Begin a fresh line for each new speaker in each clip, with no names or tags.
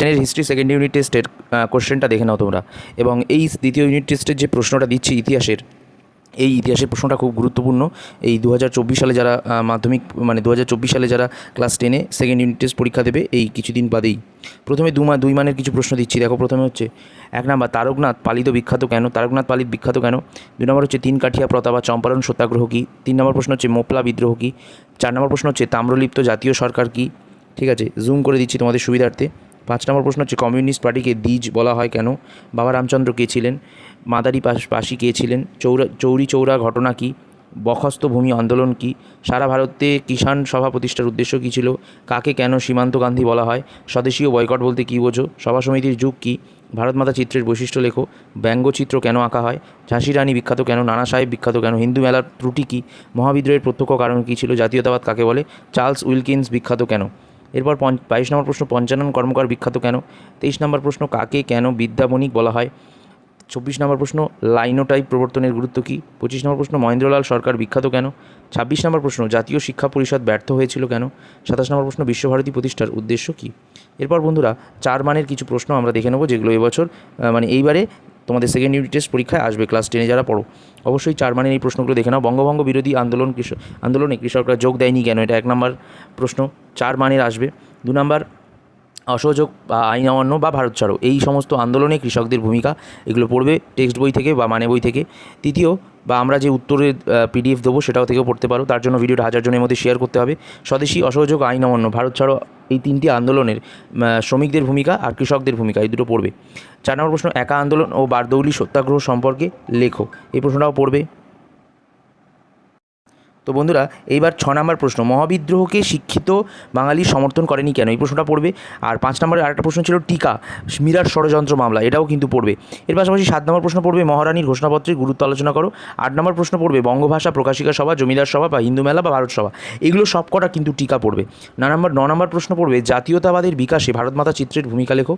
টেনের history second unit টেস্টের কোশ্চেনটা দেখে নাও তোমরা। এবং এই দ্বিতীয় ইউনিট টেস্টের যে প্রশ্নটা দিচ্ছি ইতিহাসের, এই ইতিহাসের প্রশ্নটা খুব গুরুত্বপূর্ণ। এই 2024 সালে যারা মাধ্যমিক 2024 সালে যারা ক্লাস 10-এ সেকেন্ড ইউনিট টেস্ট পরীক্ষা দেবে এই কিছুদিন বাদেই। প্রথমে দুই মানের কিছু প্রশ্ন দিচ্ছি। দেখো, প্রথমে হচ্ছে 1 নাম্বার, তারকনাথ পালিত বিখ্যাত কেন? তারকনাথ পালিত বিখ্যাত কেন? 2 নম্বর হচ্ছে তিন কাঠিয়া প্রথা বা চম্পারণ সত্যাগ্রহ কী? 3 নম্বর প্রশ্ন হচ্ছে মোপলা বিদ্রোহ কী? 4 নম্বর প্রশ্ন হচ্ছে তাম্রলিপ্ত জাতীয় সরকার কী? ঠিক আছে, জুম করে দিচ্ছি তোমাদের সুবিধার্থে। 5 নম্বর প্রশ্ন হচ্ছে কমিউনিস্ট পার্টিকে দ্বিজ বলা হয় কেন? বাবা রামচন্দ্র কে ছিলেন? মাদারি পাশি কে ছিলেন? চৌরি চৌরা ঘটনা কী? বখস্ত ভূমি আন্দোলন কী? সারা ভারতে কিষাণ সভা প্রতিষ্ঠার উদ্দেশ্য কী ছিল? কাকে কেন সীমান্ত গান্ধী বলা হয়? স্বদেশীয় বয়কট বলতে কী বোঝো? সভা সমিতির যুগ কী? ভারতমাতা চিত্রের বৈশিষ্ট্য লেখো। ব্যঙ্গচিত্র কেন আঁকা হয়? ঝাঁসি রানী বিখ্যাত কেন? নানা সাহেব বিখ্যাত কেন? হিন্দু মেলার ত্রুটি কী? মহাবিদ্রোহের প্রত্যক্ষ কারণ কী ছিল? জাতীয়তাবাদ কাকে বলে? চার্লস উইলকিন্স বিখ্যাত কেন? এরপর 22 নম্বর প্রশ্ন, পঞ্চানন কর্মকার বিখ্যাত কেন? 23 নম্বর প্রশ্ন, কাকে কেন বিদ্যাবণিক বলা হয়? 24 নম্বর প্রশ্ন, লাইনোটাইপ প্রবর্তনের গুরুত্ব কী? 25 নম্বর প্রশ্ন, মহেন্দ্রলাল সরকার বিখ্যাত কেন? 26 নম্বর প্রশ্ন, জাতীয় শিক্ষা পরিষদ ব্যর্থ হয়েছিল কেন? 27 নম্বর প্রশ্ন, বিশ্বভারতী প্রতিষ্ঠার উদ্দেশ্য কী? এরপর বন্ধুরা 4 মানের কিছু প্রশ্ন আমরা দেখে নেব, যেগুলো এবছর এইবারে তোমাদের সেকেন্ড ইউনিট টেস্ট পরীক্ষায় আসবে। ক্লাস 10-এ যারা পড়ো অবশ্যই 4 মানের এই প্রশ্নগুলো দেখে নাও। বঙ্গভঙ্গ বিরোধী আন্দোলনে কৃষকরা যোগ দেয়নি কেন? এটা 1 নম্বর প্রশ্ন, 4 মানের আসবে। 2 নম্বর, অসহযোগ বা আইন অমান্য বা ভারত ছাড়ো, এই সমস্ত আন্দোলনে কৃষকদের ভূমিকা, এগুলো পড়বে টেক্সট বই থেকে বা বই থেকে। তৃতীয়, বা আমরা যে উত্তরের PDF দেবো সেটাও থেকেও পড়তে পারো, তার জন্য ভিডিওটা 1000 জনের মধ্যে শেয়ার করতে হবে। স্বদেশী, অসহযোগ, আইন অমান্য, ভারত ছাড়ো, এই 3টি আন্দোলনের শ্রমিকদের ভূমিকা আর কৃষকদের ভূমিকা, এই দুটো পড়বে। 4 নম্বর প্রশ্ন, একা আন্দোলন ও বারদৌলি সত্যাগ্রহ সম্পর্কে লেখো, এই প্রশ্নটাও পড়বে। তো বন্ধুরা এইবার 6 নম্বর প্রশ্ন, মহাবিদ্রোহকে শিক্ষিত বাঙালি সমর্থন করেনি কেন? এই প্রশ্নটা পড়বে। আর 5 নম্বরের আরেকটা প্রশ্ন ছিল টিকা, মিরাট ষড়যন্ত্র মামলা, এটাও কিন্তু পড়বে। এর পাশাপাশি 7 নম্বর প্রশ্ন পড়বে, মহারানীর ঘোষণাপত্রের গুরুত্ব আলোচনা করো। 8 নম্বর প্রশ্ন পড়বে, বঙ্গভাষা প্রকাশিকা সভা, জমিদার সভা বা হিন্দু মেলা বা ভারত সভা, এগুলো সব কটা কিন্তু টিকা পড়বে। 9 নম্বর প্রশ্ন পড়বে, জাতীয়তাবাদের বিকাশে ভারতমাতা চিত্রের ভূমিকা লেখো।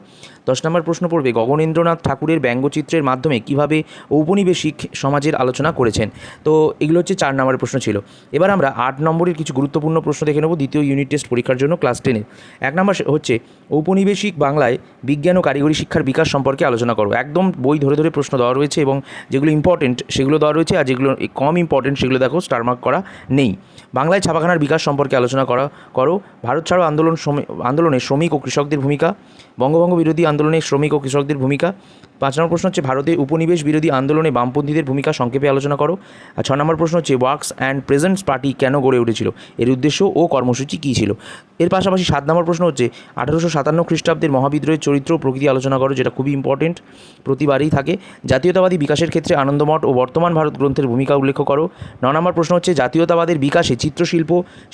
10 নম্বর প্রশ্ন পড়বে, গগনেন্দ্রনাথ ঠাকুরের ব্যঙ্গচিত্রের মাধ্যমে কীভাবে ঔপনিবেশিক সমাজের আলোচনা করেছেন। তো এগুলো হচ্ছে 4 নম্বরের প্রশ্ন ছিল। এবার আমরা 8 নম্বরের কিছু গুরুত্বপূর্ণ প্রশ্ন দেখে নেব দ্বিতীয় ইউনিট টেস্ট পরীক্ষার জন্য ক্লাস 10-এর। 1 নম্বর হচ্ছে ঔপনিবেশিক বাংলায় বিজ্ঞান ও কারিগরি শিক্ষার বিকাশ সম্পর্কে আলোচনা করো। একদম বই ধরে ধরে প্রশ্ন দেওয়া রয়েছে এবং যেগুলো ইম্পর্টেন্ট সেগুলো দেওয়া রয়েছে, আর যেগুলো কম ইম্পর্টেন্ট সেগুলো দেখো স্টার মার্ক করা নেই। বাংলায় ছাপাখানার বিকাশ সম্পর্কে আলোচনা করো। ভারত ছাড়ো আন্দোলনে শ্রমিক ও কৃষকদের ভূমিকা। বঙ্গভঙ্গ বিরোধী আন্দোলনে শ্রমিক ও কৃষকদের ভূমিকা। 5 নম্বর প্রশ্ন হচ্ছে ভারতে উপনিবেশ বিরোধী আন্দোলনে বামপন্থীদের ভূমিকা সংক্ষেপে আলোচনা করো। আর 6 নম্বর প্রশ্ন হচ্ছে ওয়ার্কস অ্যান্ড প্রেজেন্টস পার্টি কেন গড়ে উঠেছিল, এর উদ্দেশ্য ও কর্মসূচি কী ছিল। এর পাশাপাশি 7 নম্বর প্রশ্ন হচ্ছে 1857 খ্রিস্টাব্দের মহাবিদ্রোহের চরিত্র ও প্রকৃতি আলোচনা করো, যেটা খুবই ইম্পর্টেন্ট, প্রতিবারই থাকে। জাতীয়তাবাদী বিকাশের ক্ষেত্রে আনন্দমঠ ও বর্তমান ভারত গ্রন্থের ভূমিকা উল্লেখ করো। 9 নম্বর প্রশ্ন হচ্ছে জাতীয়তাবাদের বিকাশে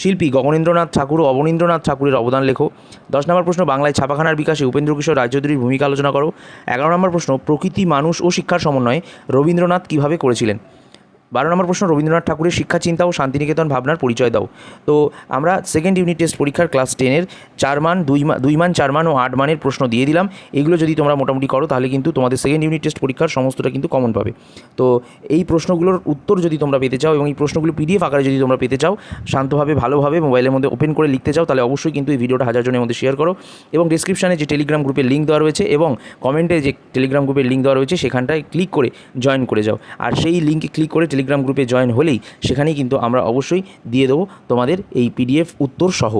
শিল্পী গগনেন্দ্রনাথ ঠাকুর ও অবনীন্দ্রনাথ ঠাকুরের অবদান লেখো। 10 নম্বর প্রশ্ন, বাংলায় ছাপাখানার বিকাশে উপেন্দ্র কিশোর রায়চৌধুরীর ভূমিকা আলোচনা করো। 11 নম্বর প্রশ্ন, প্রকৃতি, মানুষ ও শিক্ষার সমন্বয়ে রবীন্দ্রনাথ কীভাবে করেছিলেন। 12 নম্বর প্রশ্ন, রবীন্দ্রনাথ ঠাকুরের শিক্ষা চিন্তা ও শান্তিনিকেতন ভাবনার পরিচয় দাও। তো আমরা সেকেন্ড ইউনিট টেস্ট পরীক্ষার ক্লাস 10-এর 4 মান, 2 মান, 4 মান ও 8 মানের প্রশ্ন দিয়ে দিলাম। এগুলো যদি তোমরা মোটামুটি করো তাহলে কিন্তু তোমাদের সেকেন্ড ইউনিট টেস্ট পরীক্ষার সমস্তটা কিন্তু কমন পাবে। তো এই প্রশ্নগুলোর উত্তর যদি তোমরা পেতে চাও এবং এই প্রশ্নগুলো PDF আকারে যদি তোমরা পেতে চাও, শান্তভাবে ভালোভাবে মোবাইলের মধ্যে ওপেন করে লিখতে চাও, তাহলে অবশ্যই কিন্তু এই ভিডিওটা 1000 জনের মধ্যে শেয়ার করো এবং ডিসক্রিপশানে যে টেলিগ্রাম গ্রুপের লিঙ্ক দেওয়া রয়েছে এবং কমেন্টে যে টেলিগ্রাম গ্রুপের লিঙ্ক দেওয়া রয়েছে সেখানটায় ক্লিক করে জয়েন করে যাও। আর সেই লিঙ্কে ক্লিক করে টেলিগ্রাম গ্রুপে জয়েন হলেই সেখানেই কিন্তু আমরা অবশ্যই দিয়ে দেবো তোমাদের এই PDF উত্তর সহ।